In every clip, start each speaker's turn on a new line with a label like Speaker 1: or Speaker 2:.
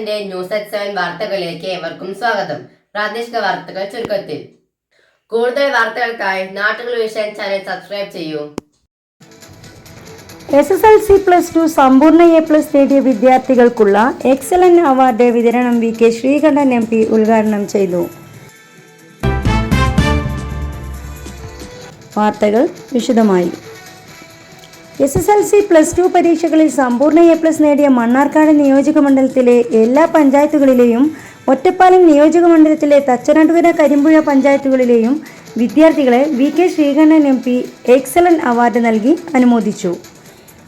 Speaker 1: ന്യൂസിന്റെ news at 7 വാർത്തകളിലേക്ക് ഏവർക്കും സ്വാഗതം. പ്രാദേശിക വാർത്തകൾ ചുരുക്കത്തിൽ. കൂടുതൽ വാർത്തകൾക്കായി നാട്ടുകൾ വിഷൻ ചാനൽ സബ്സ്ക്രൈബ് ചെയ്യൂ.
Speaker 2: SSLC+2 സമ്പൂർണ്ണ A+ നേടിയ വിദ്യാർത്ഥികൾക്കുള്ള എക്സലന്റ് അവാർഡ് വിതരണം VK ശ്രീകണ്ഠൻ MP ഉദ്ഘാടനം ചെയ്തു. വാർത്തകൾ വിശദമായി. SSLC+2 പരീക്ഷകളിൽ സമ്പൂർണ്ണ A+ നേടിയ മണ്ണാർക്കാട് നിയോജക മണ്ഡലത്തിലെ എല്ലാ പഞ്ചായത്തുകളിലെയും ഒറ്റപ്പാലം നിയോജക മണ്ഡലത്തിലെ തച്ചനാട്ടുകര കരിമ്പുഴ പഞ്ചായത്തുകളിലെയും വിദ്യാർത്ഥികളെ VK Sreekandan MP excellent award നൽകി അനുമോദിച്ചു.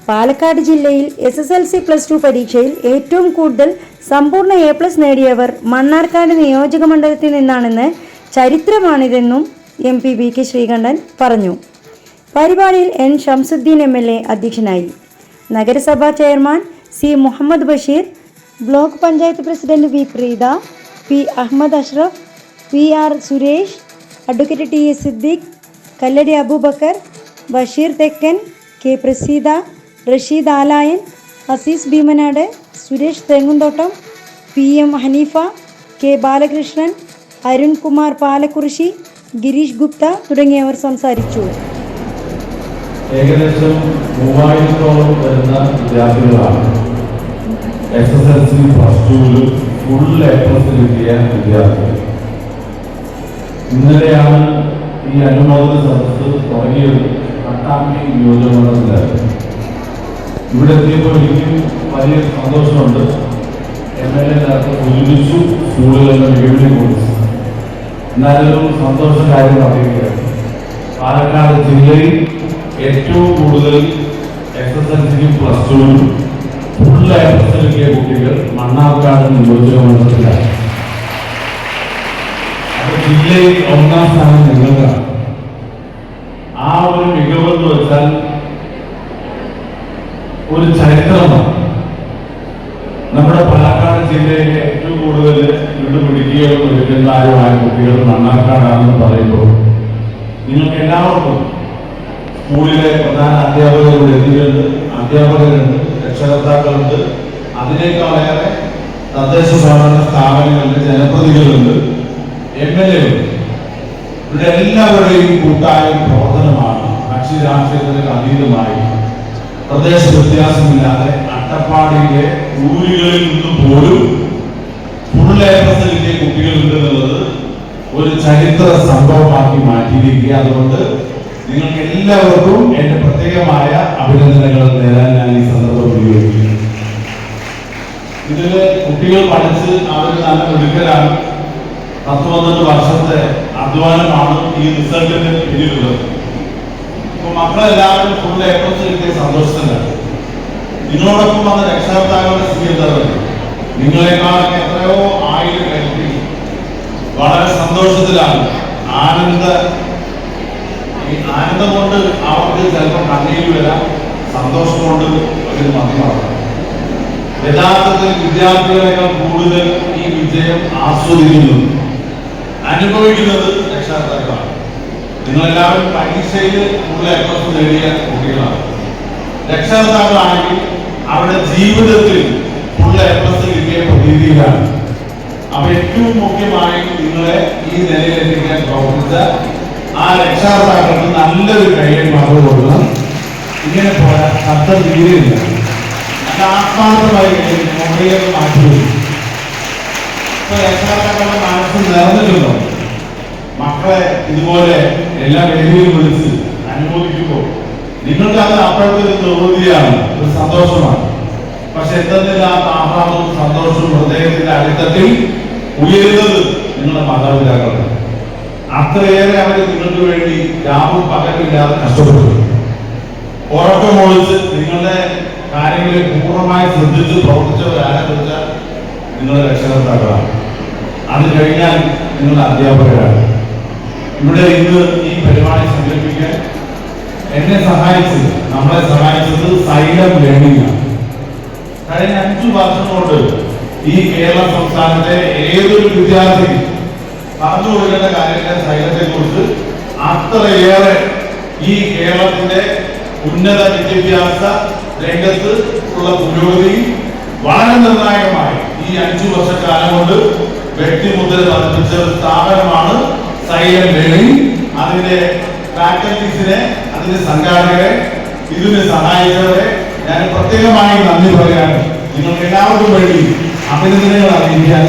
Speaker 2: പാലക്കാട് ജില്ലയിൽ SSLC+2 പരീക്ഷയിൽ ഏറ്റവും കൂടുതൽ സമ്പൂർണ്ണ A+ നേടിയവർ മണ്ണാർക്കാട് നിയോജക മണ്ഡലത്തിൽ നിന്നാണെന്ന് ചരിത്രമാണിതെന്നും MP VK ശ്രീകണ്ഠൻ പറഞ്ഞു. പരിപാടിയിൽ N ഷംസുദ്ദീൻ MLA അധ്യക്ഷനായി. നഗരസഭാ chairman C Muhammad Basheer, block panchayat president V Preetha, P Ahammed Ashraf, PR Suresh, advocate TS Siddique, Kalladi Abubacker, Basheer Thekkan, K Praseetha, Rasheed Alayan, Azeez Bheemanad, Suresh Thengumthottam, PM Haneefa, K Balakrishnan, Arun Kumar Palakkurissi, Girish Gupta തുടങ്ങിയവർ സംസാരിച്ചു.
Speaker 3: ഏകദേശം 3000-ഓളം വരുന്ന വിദ്യാർത്ഥികളാണ് SSLC+2 ഫുൾ A+ കിട്ടിയ വിദ്യാർത്ഥികൾ. ഇന്നലെയാണ് ഈ അനുമോദന സദസ്സ് തുടങ്ങിയത്. പട്ടാമ്പി നിയോജകമണ്ഡലത്തിലായിരുന്നു. ഇവിടെ എത്തിയപ്പോൾ എനിക്കും വലിയ സന്തോഷമുണ്ട്. MLA ഒരുമിച്ചു സ്കൂളുകളുടെ മികവിനെ കുറിച്ച് എന്നാലും സന്തോഷ കാര്യം പറയുകയാണ്. പാലക്കാട് ജില്ലയിൽ ഏറ്റവും കൂടുതൽ SSLC+2 ഫുൾ A+ കിട്ടിയ കുട്ടികൾ മണ്ണാർക്കാട് നിയോജക മണ്ഡലത്തിലാണ്. അപ്പോൾ ജില്ലയിൽ 1-ാം സ്ഥാനം നിങ്ങൾക്കാണ്. ആ ഒരു മികവെന്ന് വെച്ചാൽ ഒരു ചരിത്രമാണ്. നമ്മുടെ പാലക്കാട് ജില്ലയിലെ ഏറ്റവും കൂടുതൽ പിടിക്കുകയോ എടുക്കുന്നതായ കുട്ടികൾ മണ്ണാർക്കാടാണെന്ന് പറയുമ്പോൾ നിങ്ങൾക്ക് എല്ലാവർക്കും സ്കൂളിലെ പ്രധാന അധ്യാപകരുടെ എത്തിയിട്ടുണ്ട്, അധ്യാപകരുണ്ട്, രക്ഷകർത്താക്കളുണ്ട്, അതിനേക്കാളേറെ തദ്ദേശ സ്വയംഭരണ സ്ഥാപനങ്ങളുടെ ജനപ്രതിനിധികളുണ്ട്, MLA ഉണ്ട്. ഇവിടെ എല്ലാവരുടെയും കൂട്ടായ പ്രവർത്തനമാണ് കക്ഷി രാഷ്ട്രീയത്തിന് അതീതമായി പ്രദേശ വ്യത്യാസമില്ലാതെ അട്ടപ്പാടിയിലെ ഊരുകളിൽ നിന്നും പോലും ഫുൾ A+ കിട്ടിയ കുട്ടികളുണ്ട് എന്നുള്ളത് ഒരു ചരിത്ര സംഭവമാക്കി മാറ്റിയിരിക്കുക. അതുകൊണ്ട് നിങ്ങൾക്ക് എല്ലാവർക്കും എന്റെ പ്രത്യേകമായ അഭിനന്ദനങ്ങൾ നേരാൻ ഞാൻ ഈ സന്ദർഭം ഉപയോഗിക്കുന്നു. ഇതില് കുട്ടികൾ പഠിച്ച് അവർ നല്ല മിടുക്കരാണ്. 10-12 വർഷത്തെ അധ്വാനമാണ് ഈ റിസൾട്ടിന് പിന്നിലുള്ളത്. അപ്പൊ മക്കളെല്ലാവരും ഫുൾ A+ കിട്ടിയ സന്തോഷത്തിലാണ്. നിങ്ങളോടൊപ്പം വന്ന രക്ഷകർത്താക്കളുടെ സ്ഥിതി എന്താ പറയുക? നിങ്ങളെക്കാളൊക്കെ എത്രയോ 1000 ഇരട്ടി വളരെ സന്തോഷത്തിലാണ്. ആനന്ദം കൊണ്ട് അവർക്ക് ചിലപ്പോൾ കണ്ണീര് വരാം, സന്തോഷം കൊണ്ട് ഒരു മതിയാവും. യഥാർത്ഥത്തിൽ വിദ്യാർത്ഥികളെക്കാൾ കൂടുതൽ ഈ വിജയം ആസ്വദിക്കുന്നത്, അനുഭവിക്കുന്നത് രക്ഷകർത്താക്കളാണ്. നിങ്ങളെല്ലാവരും പരീക്ഷയിൽ ഫുൾ A+ നേടിയ കുട്ടികളാണ്. രക്ഷകർത്താക്കളാണെങ്കിൽ അവരുടെ ജീവിതത്തിൽ ഫുൾ A+ കിട്ടിയ പ്രതീതിയിലാണ്. അപ്പൊ ഏറ്റവും മുഖ്യമായി നിങ്ങളെ ഈ നിലയിലെത്തിക്കാൻ പ്രവർത്തിച്ച ആ രക്ഷകർത്താക്കൾക്ക് നല്ലൊരു കൈയ്യടി മറന്നു കൊടുക്കണം. ഇങ്ങനെ പോരാ, ശബ്ദം തീരെയില്ല. നല്ല ആത്മാർത്ഥമായി മൊബൈലൊക്കെ മാറ്റിവരും. ഇപ്പൊ രക്ഷകർത്താക്കളുടെ മനസ്സ് നിറഞ്ഞിട്ടുണ്ടോ? മക്കളെ ഇതുപോലെ എല്ലാ വേദിയിലും വിളിച്ച് അനുമോദിക്കുമ്പോൾ നിങ്ങൾക്ക് അത് അപ്പോഴത്തെ ഒരു നിർവൃതിയാണ്, ഒരു സന്തോഷമാണ്. പക്ഷെ എന്തെന്നില്ലാത്ത ആഹ്ലാദവും സന്തോഷവും ഹൃദയത്തിന്റെ അടിത്തട്ടിൽ ഉയരുന്നത് നിങ്ങളുടെ മാതാപിതാക്കളാണ്. അത്രയേറെ അവർ നിങ്ങൾക്ക് വേണ്ടി രാവും പകലില്ലാതെ കഷ്ടപ്പെട്ടു. ഉറക്കമൊഴിച്ച് നിങ്ങളുടെ കാര്യങ്ങളെ പൂർണ്ണമായി ശ്രദ്ധിച്ച് പ്രവർത്തിച്ചവരാരെന്ന് വെച്ചാൽ നിങ്ങളുടെ രക്ഷകർത്താക്കളാണ്. അത് കഴിഞ്ഞാൽ നിങ്ങളുടെ അധ്യാപകരാണ്. ഇവിടെ ഇന്ന് ഈ പരിപാടി സംഘടിപ്പിക്കാൻ എന്നെ സഹായിച്ചത്, നമ്മളെ സഹായിച്ചത് സൈലം ലേണിംഗ് ആണ്. കഴിഞ്ഞ 5 വർഷം കൊണ്ട് ഈ കേരള സംസ്ഥാനത്തെ ഏതൊരു വിദ്യാർത്ഥിക്കും പറഞ്ഞു കൊടുക്കേണ്ട കാര്യങ്ങളുടെ സൈലത്തെ കുറിച്ച് അത്രയേറെ ഈ കേരളത്തിന്റെ ഉന്നത വിദ്യാഭ്യാസ രംഗത്ത് ഉള്ള പുരോഗതി വളരെ നിർണായകമായി ഈ 5 വർഷക്കാലം കൊണ്ട് വ്യക്തിമുദ്ര പതിപ്പിച്ച ഒരു സ്ഥാപനമാണ് സൈലന്റ് ലേണിംഗ്. അതിന്റെ ഫാക്കൽറ്റീസിനെ, അതിന്റെ സംഘാടകരെ, ഇതിന് സഹായിച്ചവരെ ഞാൻ പ്രത്യേകമായി നന്ദി പറയാൻ നിങ്ങൾക്ക് എല്ലാവർക്കും വേണ്ടി അഭിനന്ദനങ്ങൾ അറിയിക്കാൻ